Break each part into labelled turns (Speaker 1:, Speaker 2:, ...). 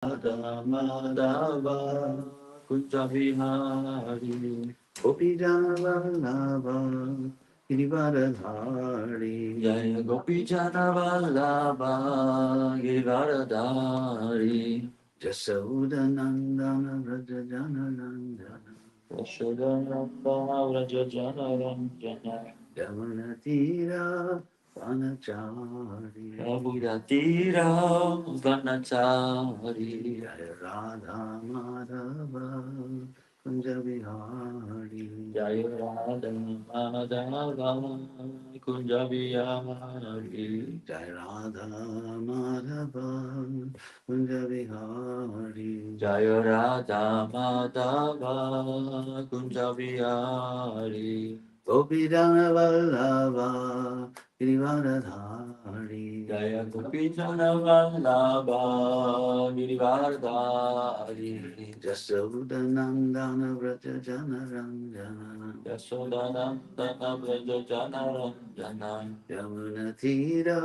Speaker 1: Madhava Kunjavihari Gopijanavallabha Girivaradhari Jaya Gopijanavallabha Girivaradhari Jasodanandana Vrajajanarandana Yashodanandana Vrajajanarandana Yamunatira Vanachari Yamunatira Vanachari Jaya Radha Madhava Kunja Vihari Jaya Radha Madhava Kunja Vihari Jaya Radha Madhava Kunja Vihari Jaya Radha Madhava Kunja Vihari Gopijana Vallabha Girivaradhari Jaya Gopijana Vallabha Girivaradhari Jasodanandana Vrajajana Ranjana Jasodanandana Vrajajana Ranjana Yamunatira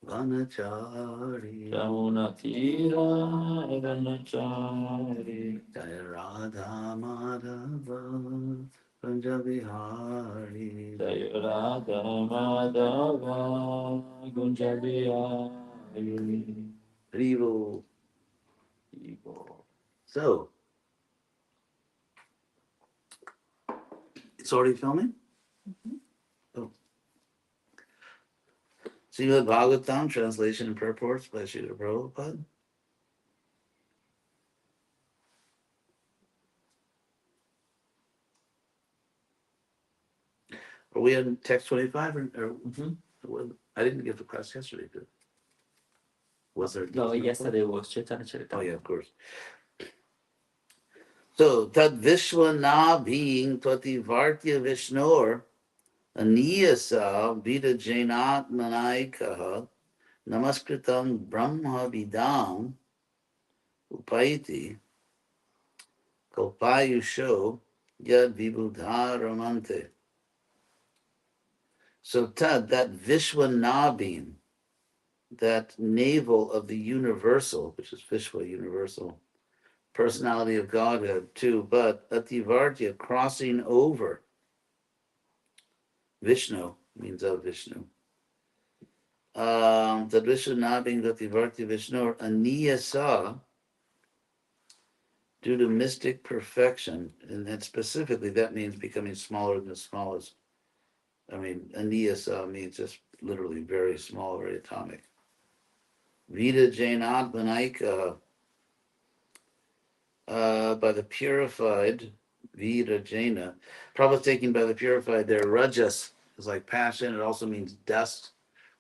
Speaker 1: Vanachari Yamunatira Vanachari Jaya Radha Madhava Kunjabihari Jaya Radha Madhava Kunjabihari Haribo. So, it's already filming? Oh. Srimad Bhagavatam, translation and purports by Srila Prabhupada. Are we on text 25? I didn't give the class yesterday, did I? Was there?
Speaker 2: No, yesterday was Chaitanya Charitamrita.
Speaker 1: Oh, yeah, of course. So, Tad Vishwana being Twati Vartya Vishnor, Aniyasa Vida Jainat Manaikaha, Namaskritam Brahma Vidam, Upaiti, Kalpayusho, Yad Vibhudharamante. So, Tad, that Vishwana being, that navel of the universal, which is Vishwa, universal, personality of Godhead too, but Ativartya, crossing over. Vishnu means of Vishnu. Tad Vishnu being Ativartya Vishnu, Aniyasa, due to mystic perfection, and then specifically that means becoming smaller than the smallest. I mean, Aniyasa means just literally very small, very atomic. Vida Jainat Vanaika, by the purified, Vida Jaina. Prabhupada taking by the purified there, Rajas is like passion. It also means dust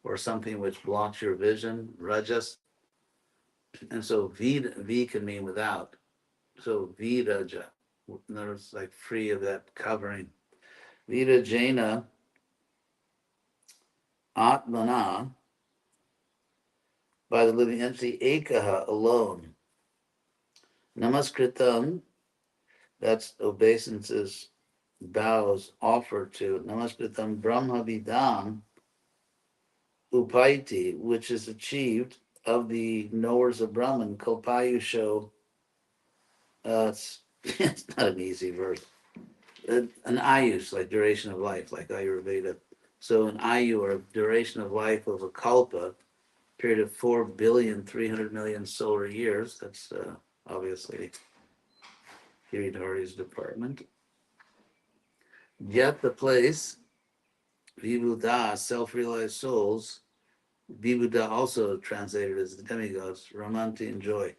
Speaker 1: or something which blocks your vision, Rajas. And so V can mean without. So Viraja, in other words, like free of that covering. Vida Jaina, Atmana, by the living entity, Ekaha, alone. Namaskritam, that's obeisances, bows offered to Namaskritam Brahma Vidam Upaiti, which is achieved of the knowers of Brahman, Kalpayusho. It's not an easy verse. An ayus, like duration of life, like Ayurveda. So an ayu, or duration of life of a kalpa, period of 4,300,000,000 solar years. That's obviously Giridhari's department. Yet the place, Vibhuda, self-realized souls, Vibhuda also translated as the demigods, Ramanti, enjoy.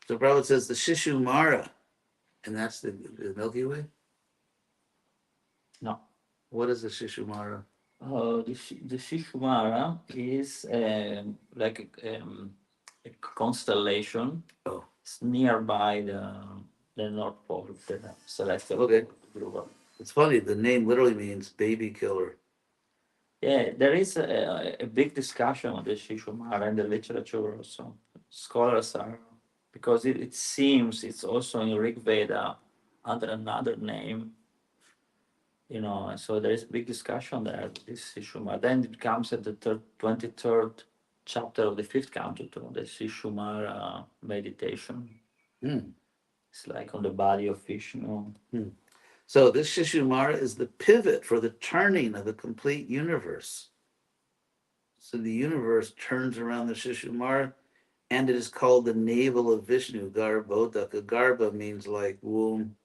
Speaker 1: So Prabhupada says the Shishumara, and that's the Milky Way?
Speaker 2: No.
Speaker 1: What is the Shishumara?
Speaker 2: The Shishumara is like a constellation.
Speaker 1: Oh.
Speaker 2: It's nearby the North Pole, the celestial
Speaker 1: Okay.
Speaker 2: pole.
Speaker 1: It's funny, the name literally means baby killer.
Speaker 2: Yeah, there is a big discussion on the Shishumara in the literature also. Scholars are, because it seems it's also in Rig Veda under another name, so there is a big discussion there, this Shishumara. Then it comes at the 23rd chapter of the fifth canto, the Shishumara meditation.
Speaker 1: Hmm.
Speaker 2: It's like on the body of Vishnu.
Speaker 1: So this Shishumara is the pivot for the turning of the complete universe. So the universe turns around the Shishumara, and it is called the navel of Vishnu, Garbhodaka. Garbha means like womb.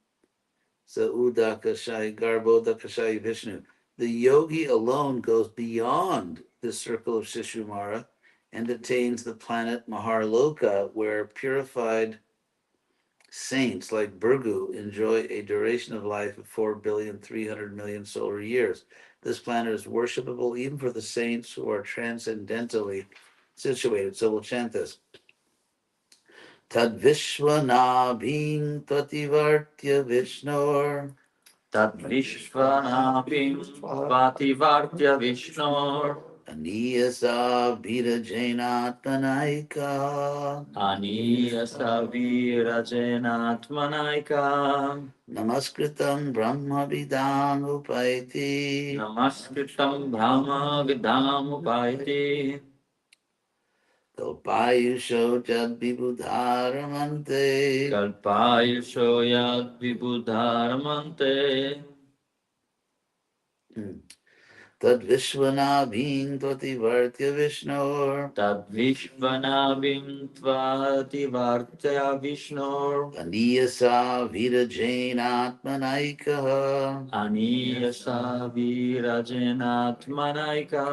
Speaker 1: So Udaka Shai, Garbhodaka Shai Vishnu. The yogi alone goes beyond the circle of Shishumara and attains the planet Maharloka, where purified saints like Burgu enjoy a duration of life of 4,300,000,000 solar years. This planet is worshipable even for the saints who are transcendentally situated. So we'll chant this. Tad Vishwanabhing Tativartya Vishnor
Speaker 2: Tad Vishvanabhim Pativartya Vishnor
Speaker 1: Aniyasa Virajainatmanaika
Speaker 2: Aniyasa Virajanatmanaika
Speaker 1: Namaskritam Brahma Vidam Upaiti
Speaker 2: Namaskritam Brahma Vidam Upaiti
Speaker 1: Kalpayusho Jad Vibudharamante
Speaker 2: Kalpayusho Yad Vibudharamante
Speaker 1: Tad Vishwanabhing Tvativartya Vishnor
Speaker 2: Tad Vishvanabhim Tvativartya Vishnor
Speaker 1: Aniyasa Virajainatmanaika
Speaker 2: Aniyasa Virajanatmanaika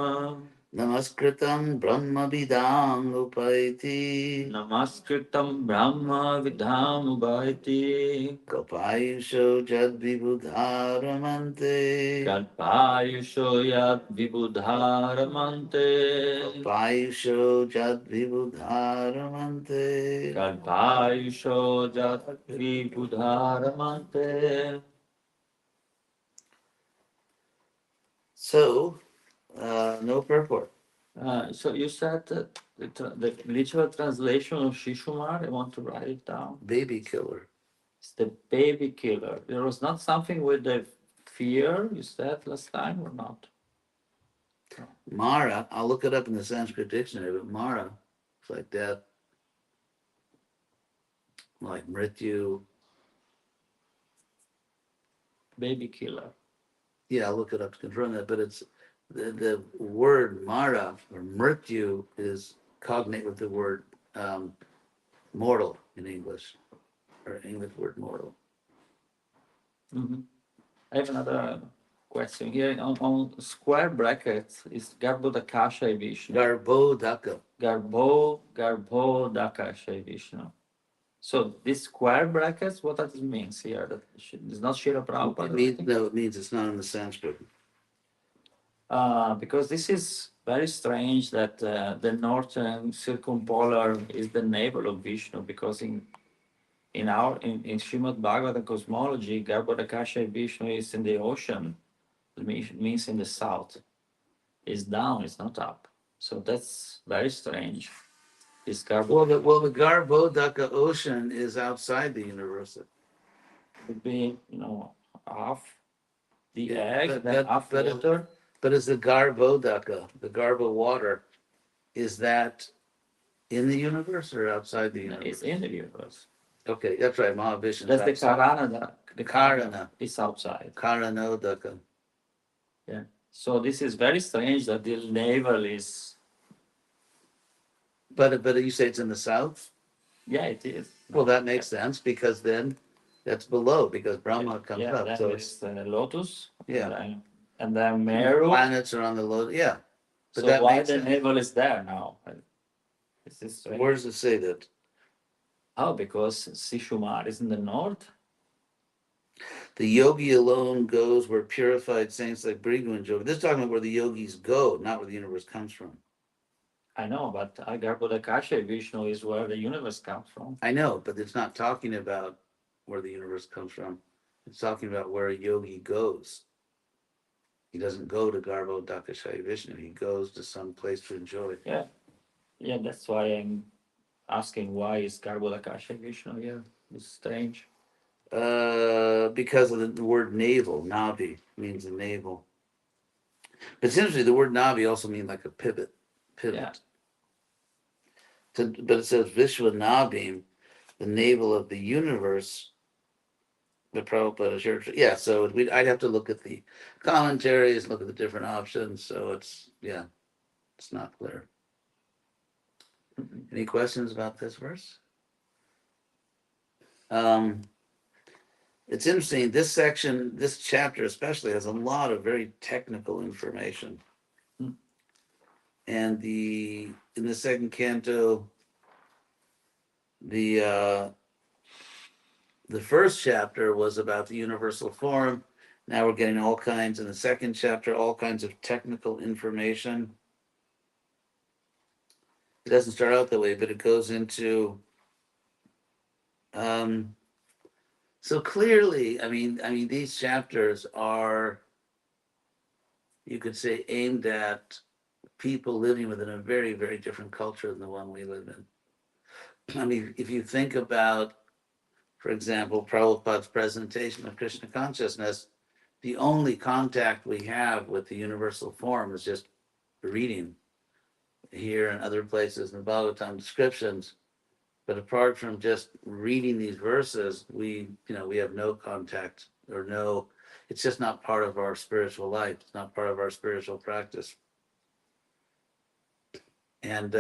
Speaker 1: Namaskritam Brahma Vidam Upaiti
Speaker 2: Namaskritam Brahma Vidham Upaiti
Speaker 1: Kalpayusho Jad Vibudharamante
Speaker 2: Kalpayusho Yad Vibudharamante
Speaker 1: Kalpayusho Jad Vibudharamante
Speaker 2: Kalpayusho Yad Vibudharamante.
Speaker 1: So, no purport.
Speaker 2: So you said that the literal translation of Shishumar, I want to write it down.
Speaker 1: Baby killer.
Speaker 2: It's the baby killer. There was not something with the fear, you said last time, or not?
Speaker 1: Mara, I'll look it up in the Sanskrit dictionary, but Mara, it's like death, like Mrityu.
Speaker 2: Baby killer.
Speaker 1: Yeah, I'll look it up to confirm that, but it's the word Mara or Mrityu is cognate with the word mortal in English, or English word mortal.
Speaker 2: Mhm. I have another question here. On square brackets is Garbhodakasha Vishnu.
Speaker 1: Garbhodaka.
Speaker 2: Garbhodakasha Vishnu. So these square brackets, what does it mean here? That it's not Shira Prabhupada?
Speaker 1: It means it's not in the Sanskrit.
Speaker 2: Because this is very strange that the northern circumpolar is the navel of Vishnu, because in Srimad Bhagavatam cosmology, Garbhodakasha Vishnu is in the ocean. It means in the south. It's down, it's not up. So that's very strange. This
Speaker 1: Well, the Garbhodaka ocean is outside the universe.
Speaker 2: would be, half the
Speaker 1: Yeah,
Speaker 2: egg, then half water.
Speaker 1: But is the Garbhodaka, the Garbo water, is that in the universe or outside the universe?
Speaker 2: It's in the universe.
Speaker 1: Okay, that's right. Mahavishnu.
Speaker 2: That's the Karana. The
Speaker 1: Karana.
Speaker 2: It's outside.
Speaker 1: Karanodaka.
Speaker 2: Yeah. So this is very strange that the navel is.
Speaker 1: But you say it's in the south?
Speaker 2: Yeah, it is.
Speaker 1: Well, that makes sense because then that's below because Brahma comes
Speaker 2: Yeah,
Speaker 1: up.
Speaker 2: then
Speaker 1: So
Speaker 2: there's the lotus.
Speaker 1: Yeah.
Speaker 2: And then Meru.
Speaker 1: Planets are on the lotus. Yeah. But
Speaker 2: So
Speaker 1: that
Speaker 2: why
Speaker 1: makes
Speaker 2: the
Speaker 1: sense.
Speaker 2: navel is there now? This is strange.
Speaker 1: Where does it say that?
Speaker 2: Oh, because Shishumar is in the north.
Speaker 1: The yogi alone goes where purified saints like Brigu and Jogi. This is talking about where the yogis go, not where the universe comes from.
Speaker 2: I know, but Garbhodakasha Vishnu is where the universe comes from.
Speaker 1: I know, but it's not talking about where the universe comes from. It's talking about where a yogi goes. He doesn't go to Garbhodakashayi Vishnu. He goes to some place to enjoy.
Speaker 2: Yeah. Yeah, that's why I'm asking why is Garbhodakasha Vishnu here. It's strange.
Speaker 1: Because of the word navel. Navi means a navel. But essentially, the word Navi also means like a pivot.
Speaker 2: Yeah.
Speaker 1: But it says Vishwanabhim, the navel of the universe. The Prabhupada Church. Yeah, so I'd have to look at the commentaries, look at the different options. So it's not clear. Any questions about this verse? Um, it's interesting. This section, this chapter especially, has a lot of very technical information. And in the second canto, the first chapter was about the universal form. Now we're getting all kinds in the second chapter, all kinds of technical information. It doesn't start out that way, but it goes into um, so clearly. I mean, these chapters are, you could say, aimed at people living within a very, very different culture than the one we live in. I mean, if you think about, for example, Prabhupada's presentation of Krishna consciousness, the only contact we have with the universal form is just reading here and other places in the Bhagavatam descriptions. But apart from just reading these verses, we have no contact or no. It's just not part of our spiritual life. It's not part of our spiritual practice. And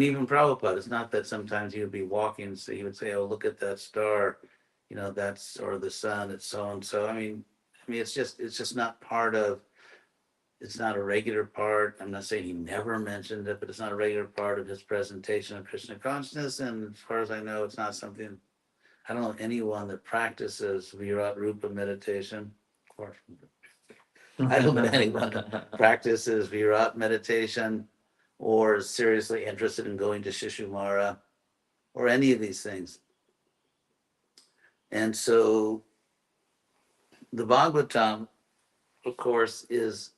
Speaker 1: even Prabhupada, it's not that sometimes he would be walking, so he would say, "Oh, look at that star, that's or the sun, it's so and so." I mean, it's just not part of. It's not a regular part. I'm not saying he never mentioned it, but it's not a regular part of his presentation of Krishna consciousness. And as far as I know, it's not something. I don't know anyone that practices Virat Rupa meditation. Of course, I don't know anyone that practices Virat meditation or is seriously interested in going to Shishumara or any of these things. And so the Bhagavatam, of course, is,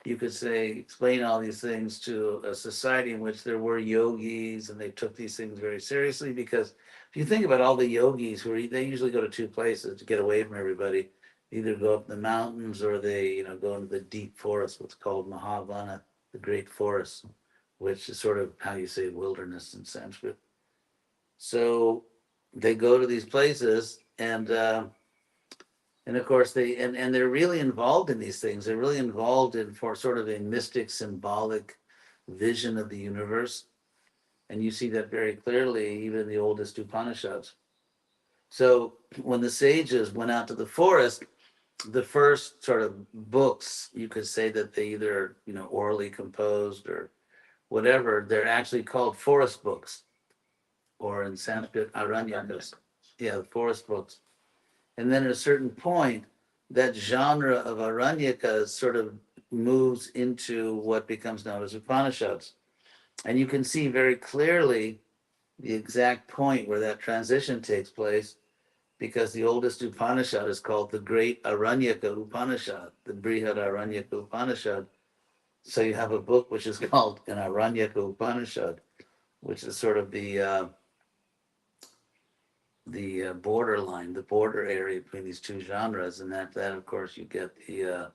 Speaker 1: you could say, explain all these things to a society in which there were yogis and they took these things very seriously. Because if you think about all the yogis they usually go to two places to get away from everybody. Either go up the mountains or they, go into the deep forest, what's called Mahavana, the great forest, which is sort of how you say wilderness in Sanskrit. So they go to these places and of course and they're really involved in these things. They're really involved in for sort of a mystic symbolic vision of the universe. And you see that very clearly even in the oldest Upanishads. So when the sages went out to the forest, the first sort of books, you could say that they either, orally composed or whatever, they're actually called forest books, or in Sanskrit, Aranyakas. Yeah, the forest books. And then at a certain point, that genre of Aranyakas sort of moves into what becomes known as Upanishads. And you can see very clearly the exact point where that transition takes place, because the oldest Upanishad is called the Great Aranyaka Upanishad, the Brihad Aranyaka Upanishad. So you have a book which is called an Aranyaka Upanishad, which is sort of the borderline, the border area between these two genres. And that of course you get the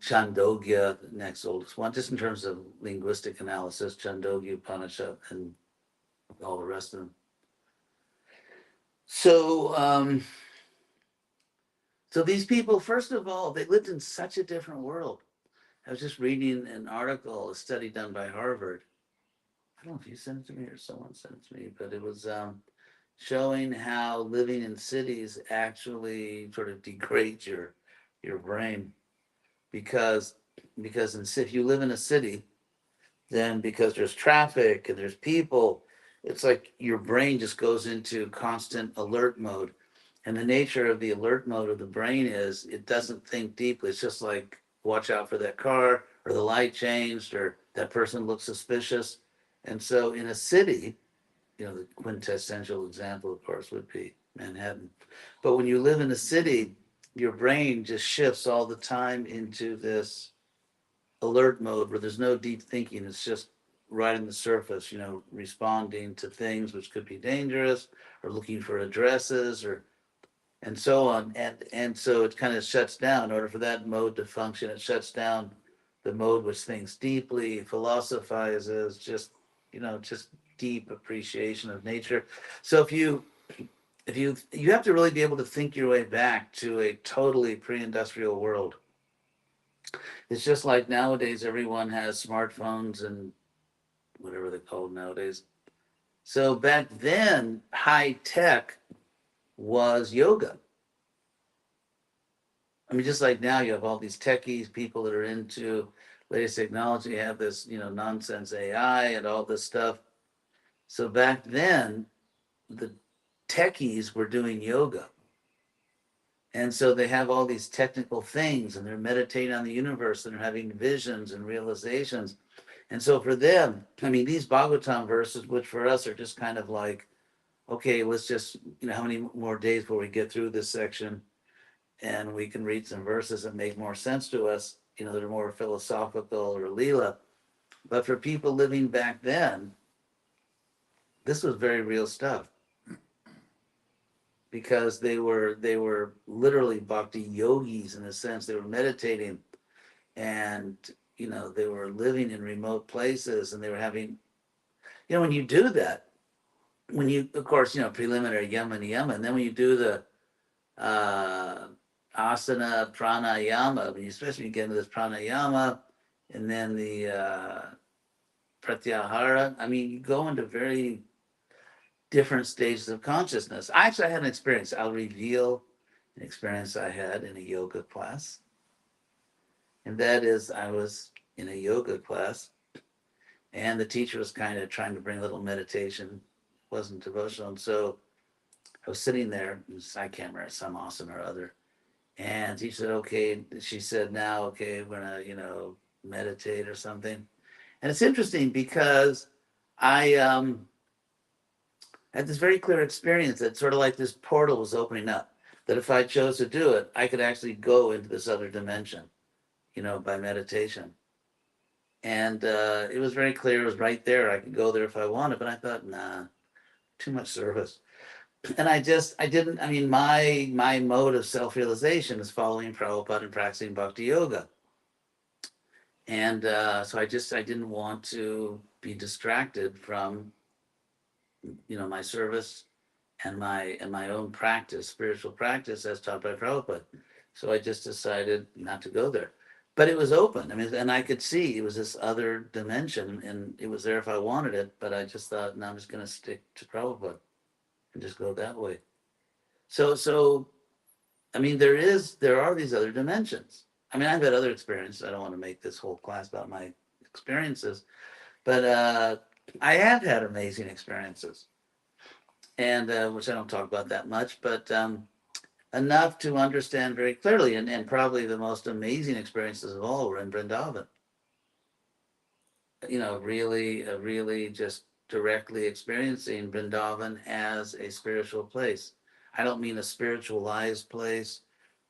Speaker 1: Chandogya, the next oldest one, just in terms of linguistic analysis, Chandogya Upanishad and all the rest of them. So these people, first of all, they lived in such a different world. I was just reading an article, a study done by Harvard. I don't know if you sent it to me or someone sent it to me, but it was showing how living in cities actually sort of degrades your brain, because if you live in a city, then because there's traffic and there's people, it's like your brain just goes into constant alert mode. And the nature of the alert mode of the brain is it doesn't think deeply. It's just like, watch out for that car, or the light changed, or that person looks suspicious. And so in a city, the quintessential example, of course, would be Manhattan. But when you live in a city, your brain just shifts all the time into this alert mode where there's no deep thinking. It's just right on the surface, responding to things which could be dangerous, or looking for addresses, or and so on. And so it kind of shuts down. In order for that mode to function, it shuts down the mode which thinks deeply, philosophizes, just, just deep appreciation of nature. So if you have to really be able to think your way back to a totally pre-industrial world. It's just like nowadays everyone has smartphones and whatever they're called nowadays. So back then, high tech was yoga. I mean, just like now, you have all these techies, people that are into latest technology, have this, nonsense AI and all this stuff. So back then, the techies were doing yoga. And so they have all these technical things and they're meditating on the universe and they're having visions and realizations. And so for them, I mean, these Bhagavatam verses, which for us are just kind of like, okay, let's just, how many more days before we get through this section and we can read some verses that make more sense to us, that are more philosophical or Leela. But for people living back then, this was very real stuff because they were literally bhakti yogis in a sense. They were meditating and they were living in remote places and they were having, when you do that, when you, of course, preliminary yama niyama, and then when you do the uh, asana pranayama, when you especially get into this pranayama, and then the pratyahara, I mean, you go into very different stages of consciousness. I had an experience. I'll reveal an experience I had in a yoga class, and that is I was in a yoga class, and the teacher was kind of trying to bring a little meditation, wasn't devotional, and so I was sitting there, I can't remember, some asana or other. And he said, okay, she said, now, okay, we're going to, meditate or something. And it's interesting because I had this very clear experience that sort of like this portal was opening up, that if I chose to do it, I could actually go into this other dimension, by meditation. And it was very clear, it was right there. I could go there if I wanted, but I thought, nah, too much service. And I didn't, I mean, my mode of self-realization is following Prabhupada and practicing bhakti yoga. And so I didn't want to be distracted from, my service and my own practice, spiritual practice as taught by Prabhupada. So I just decided not to go there. But it was open. I mean, and I could see it was this other dimension and it was there if I wanted it, but I just thought, no, I'm just gonna stick to Prabhupada and just go that way. So I mean, there are these other dimensions. I mean, I've had other experiences. I don't want to make this whole class about my experiences, but I have had amazing experiences, and which I don't talk about that much, but enough to understand very clearly. And probably the most amazing experiences of all were in Vrindavan. Really just directly experiencing Vrindavan as a spiritual place. I don't mean a spiritualized place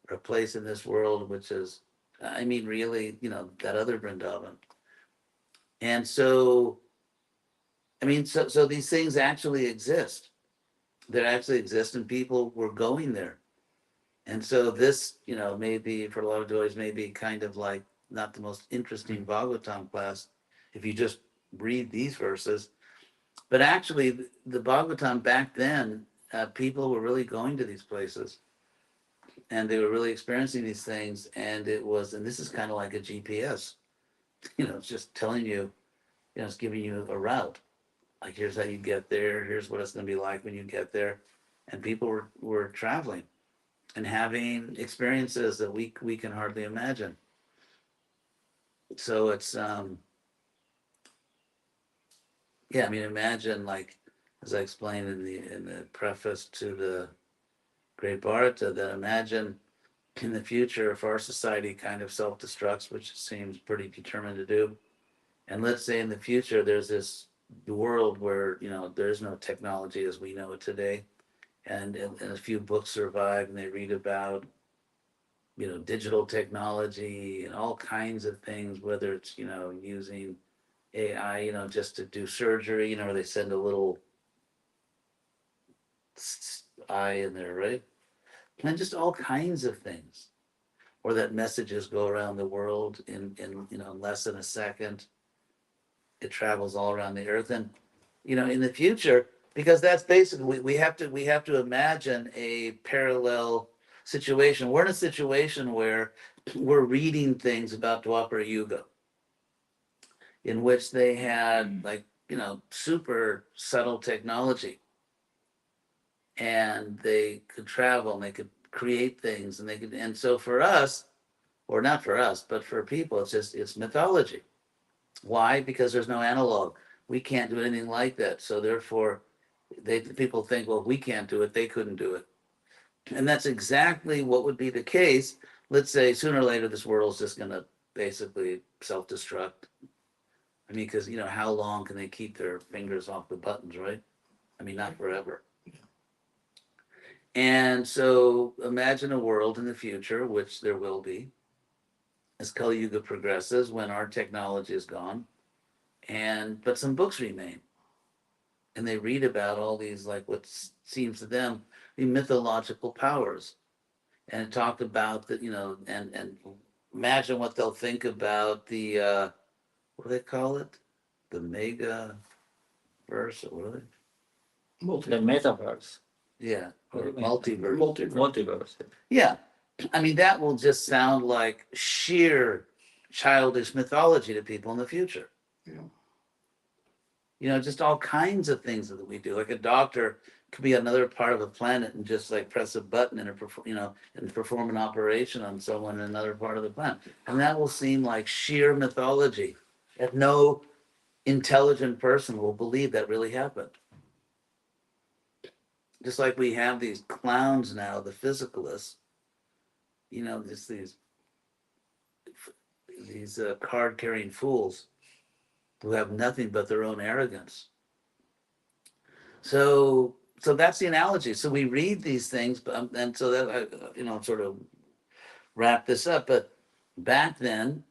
Speaker 1: or a place in this world which is, I mean, really, that other Vrindavan. And so, I mean, so these things actually exist. They actually exist, and people were going there. And so this, maybe for a lot of devotees, maybe kind of like not the most interesting Bhagavatam class if you just read these verses. But actually, the Bhagavatam back then, people were really going to these places and they were really experiencing these things. And this is kind of like a GPS, it's just telling you, it's giving you a route. Like, here's how you get there. Here's what it's going to be like when you get there. And people were traveling and having experiences that we can hardly imagine. So it's, yeah, I mean, imagine, like, as I explained in the preface to the Great Bharata, that imagine in the future if our society kind of self-destructs, which it seems pretty determined to do, and let's say in the future there's this world where there's no technology as we know it today, and a few books survive, and they read about digital technology and all kinds of things, whether it's using AI, just to do surgery, where they send a little eye in there, right? And just all kinds of things. or that messages go around the world in less than a second. It travels all around the earth, and in the future, because that's basically we have to imagine a parallel situation. We're in a situation where we're reading things about Dwapara Yuga, in which they had like super subtle technology, and they could travel and they could create things, and so for us, or not for us, but for people, it's mythology. Why? Because there's no analog. We can't do anything like that. So therefore, people think, well, if we can't do it, they couldn't do it. And that's exactly what would be the case. Let's say sooner or later, this world's just going to basically self-destruct. I mean, because how long can they keep their fingers off the buttons, right? I mean, not forever. And so imagine a world in the future, which there will be, as Kali Yuga progresses, when our technology is gone, but some books remain, and they read about all these, like, what seems to them the mythological powers, and it talked about that, and imagine what they'll think about the what do they call it, the mega verse, or what are
Speaker 2: The metaverse.
Speaker 1: yeah, or
Speaker 3: Multiverse.
Speaker 2: Multiverse.
Speaker 1: yeah. I mean, that will just sound like sheer childish mythology to people in the future. Just all kinds of things that we do. Like a doctor could be another part of a planet and just like press a button and perform an operation on someone in another part of the planet. And that will seem like sheer mythology. And no intelligent person will believe that really happened. Just like we have these clowns now, the physicalists, just these card carrying fools who have nothing but their own arrogance. So that's the analogy. So we read these things, and so that I sort of wrap this up. But back then,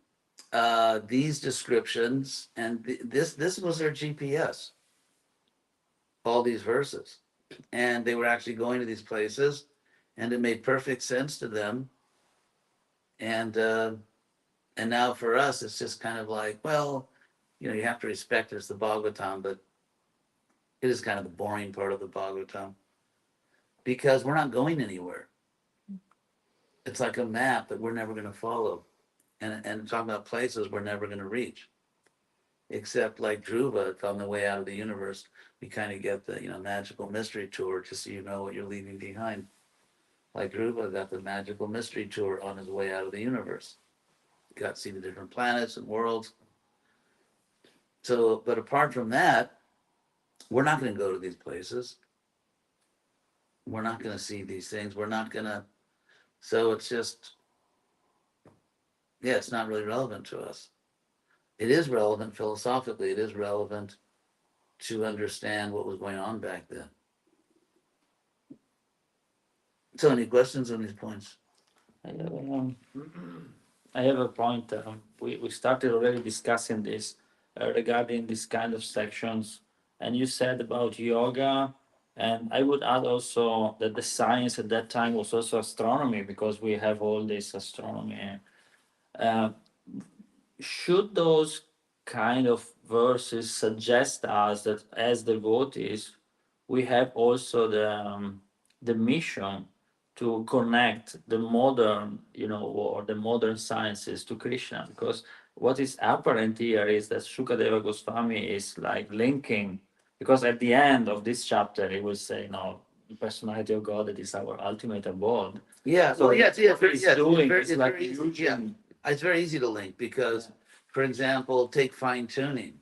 Speaker 1: these descriptions and this was their GPS. All these verses, and they were actually going to these places, and it made perfect sense to them. And now for us, it's just kind of like, well, you have to respect it's the Bhagavatam, but it is kind of the boring part of the Bhagavatam because we're not going anywhere. It's like a map that we're never going to follow, and talking about places we're never going to reach, except like Dhruva, it's on the way out of the universe. We kind of get the magical mystery tour just so you know what you're leaving behind. Like Dhruva got the magical mystery tour on his way out of the universe. Got to see the different planets and worlds. So, but apart from that, we're not going to go to these places. We're not going to see these things. We're not going to. So it's just, yeah, it's not really relevant to us. It is relevant philosophically. It is relevant to understand what was going on back then. So, any questions on these points?
Speaker 2: I have a point. We started already discussing this regarding this kind of sections, and you said about yoga, and I would add also that the science at that time was also astronomy because we have all this astronomy. Uh, should those kind of verses suggest us that as devotees we have also the mission to connect the modern or the modern sciences to Krishna, because what is apparent here is that Shukadeva Goswami is like linking, because at the end of this chapter he will say, no, the personality of God, that is our ultimate abode.
Speaker 1: Yeah.
Speaker 2: So
Speaker 1: Well, yes.
Speaker 2: what he's doing is like
Speaker 1: very easy. Yeah.
Speaker 2: using.
Speaker 1: It's very easy to link because, for example, take fine tuning.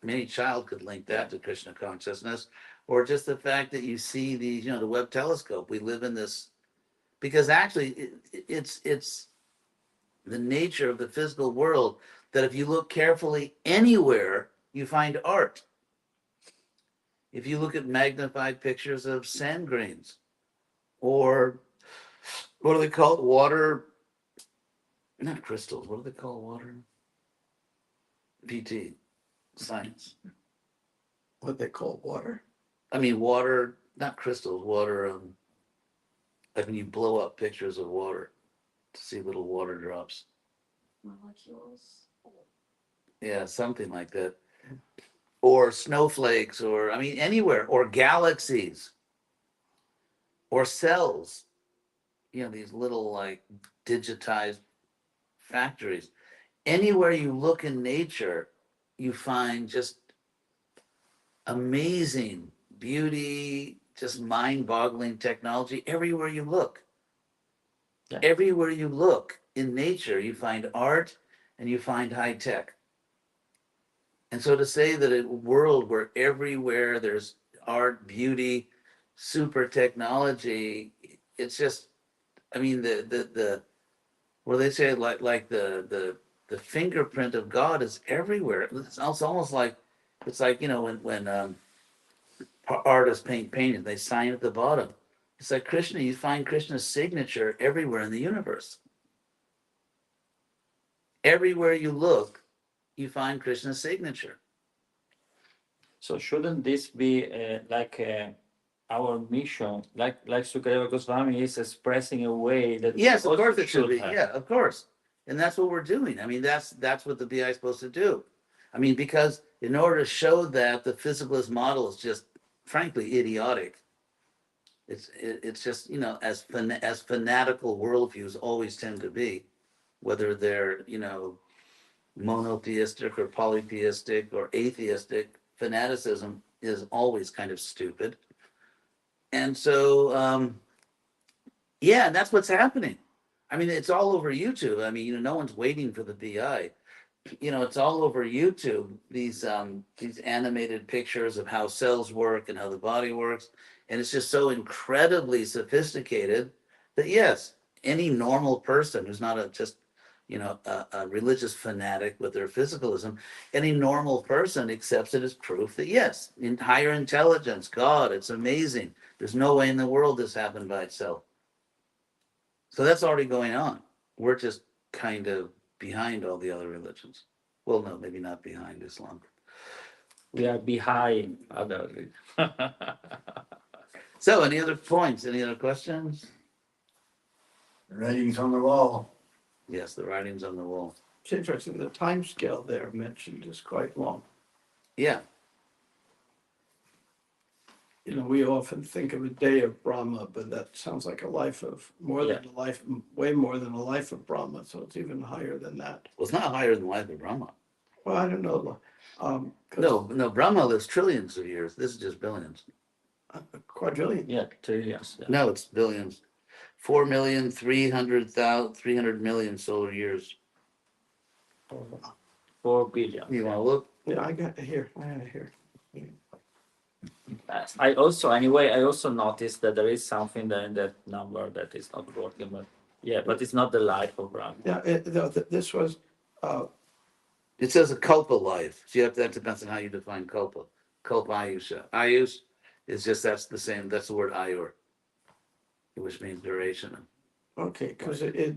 Speaker 1: Any child could link that to Krishna consciousness, or just the fact that you see the Webb telescope. We live in this because actually it's the nature of the physical world that if you look carefully anywhere, you find art. If you look at magnified pictures of sand grains, or what do they call it? Water, not crystals. What do they call water? PT, science.
Speaker 3: What they call water.
Speaker 1: I mean, water, not crystals, water. Like when you blow up pictures of water. to see little water drops.
Speaker 4: Molecules.
Speaker 1: Yeah, something like that. Or snowflakes, or I mean, anywhere, or galaxies, or cells. You know, these little like digitized factories. Anywhere you look in nature, you find just amazing beauty, just mind boggling technology everywhere you look.
Speaker 2: Yeah.
Speaker 1: Everywhere you look in nature, you find art and you find high tech. And so to say that a world where everywhere there's art, beauty, super technology, it's just, I mean, the well, they say like the fingerprint of God is everywhere. It's almost like it's like, you know, when artists paint paintings, they sign at the bottom. It's like Krishna. You find Krishna's signature everywhere in the universe. Everywhere you look, you find Krishna's signature.
Speaker 2: So shouldn't this be our mission, like Sukadeva Goswami is expressing a way that
Speaker 1: Yes,
Speaker 2: we
Speaker 1: of course
Speaker 2: also
Speaker 1: it should be.
Speaker 2: have?
Speaker 1: Yeah, of course. And that's what we're doing. I mean, that's what the BI is supposed to do. I mean, because in order to show that the physicalist model is just frankly idiotic. It's just, you know, as fanatical worldviews always tend to be, whether they're, you know, monotheistic or polytheistic or atheistic, fanaticism is always kind of stupid. And so yeah, that's what's happening. I mean, it's all over YouTube. I mean, you know, no one's waiting for the BI. You know, it's all over YouTube. These animated pictures of how cells work and how the body works, and it's just so incredibly sophisticated that yes, any normal person who's not a just, you know, a religious fanatic with their physicalism, any normal person accepts it as proof that yes, in higher intelligence, God, it's amazing. There's no way in the world this happened by itself. So that's already going on. We're just kind of behind all the other religions. Well, no, maybe not behind Islam.
Speaker 2: We are behind other.
Speaker 1: So, any other points? Any other questions?
Speaker 3: The writing's on the wall.
Speaker 1: Yes, the writing's on the wall.
Speaker 3: It's interesting, the time scale there mentioned is quite long.
Speaker 1: Yeah,
Speaker 3: You know, we often think of a day of Brahma, but that sounds like a life of more than a life, way more than a life of Brahma. So it's even higher than that.
Speaker 1: well, it's not higher than the life of Brahma.
Speaker 3: Well, I don't know. 'Cause
Speaker 1: No, Brahma lives trillions of years. This is just billions.
Speaker 3: a quadrillion.
Speaker 2: Yeah, 3 years. Yeah.
Speaker 1: No, it's billions. 4,300,000, 300 million solar years.
Speaker 2: 4 billion.
Speaker 1: You want to look?
Speaker 3: Yeah, I got it here. I have it here.
Speaker 2: I also noticed that there is something there in that number that is not working, but it's not the life of Brahma.
Speaker 3: Yeah, this was,
Speaker 1: It says a kalpa life. So you have to, that depends on how you define kalpa. Kalpa ayusha. Ayush is just, that's the same, that's the word ayur, which means duration.
Speaker 3: okay, because if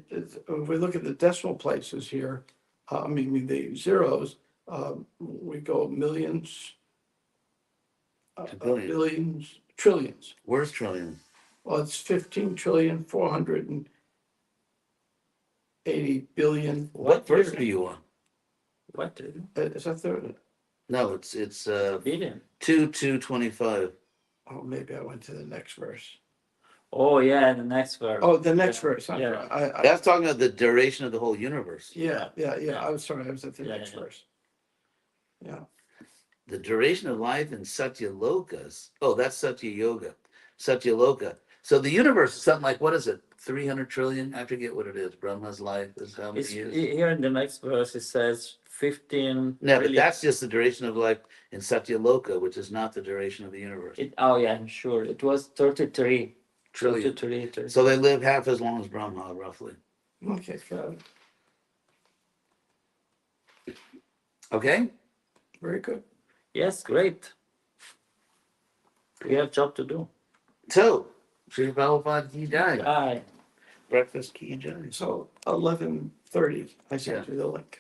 Speaker 3: we look at the decimal places here, I mean, the zeros, we go millions,
Speaker 1: To billions.
Speaker 3: billions, trillions.
Speaker 1: Where's trillion?
Speaker 3: Well, it's 15,480 billion.
Speaker 1: What verse are you on?
Speaker 2: What?
Speaker 3: Is that the,
Speaker 1: No, it's
Speaker 2: Billion.
Speaker 1: 2:25.
Speaker 3: oh, maybe I went to the next verse.
Speaker 2: Oh yeah, the next verse.
Speaker 3: Oh, the next verse. I'm
Speaker 2: Yeah.
Speaker 3: sorry.
Speaker 1: That's talking about the duration of the whole universe.
Speaker 3: Yeah. I was sorry, I was at the
Speaker 2: Yeah,
Speaker 3: next
Speaker 2: yeah.
Speaker 3: verse. Yeah,
Speaker 1: The duration of life in Satya Lokas. Oh, that's Satya Yoga. Satya Loka. So the universe is something like, what is it? 300 trillion? I forget what it is. Brahma's life is how many
Speaker 2: It's,
Speaker 1: years?
Speaker 2: here in the next verse it says 15.
Speaker 1: No, but
Speaker 2: trillion.
Speaker 1: that's just the duration of life in Satya Loka, which is not the duration of the universe.
Speaker 2: Oh yeah, I'm sure it was 33
Speaker 1: Trillion.
Speaker 2: 33.
Speaker 1: So they live half as long as Brahma, roughly.
Speaker 3: okay, got it.
Speaker 1: Okay?
Speaker 3: Very good.
Speaker 2: Yes, great. We have job to do.
Speaker 1: So, Sri Prabhupada Ki Jai.
Speaker 2: Bye.
Speaker 1: Breakfast Ki Jai.
Speaker 3: So 11:30, I sent you the link.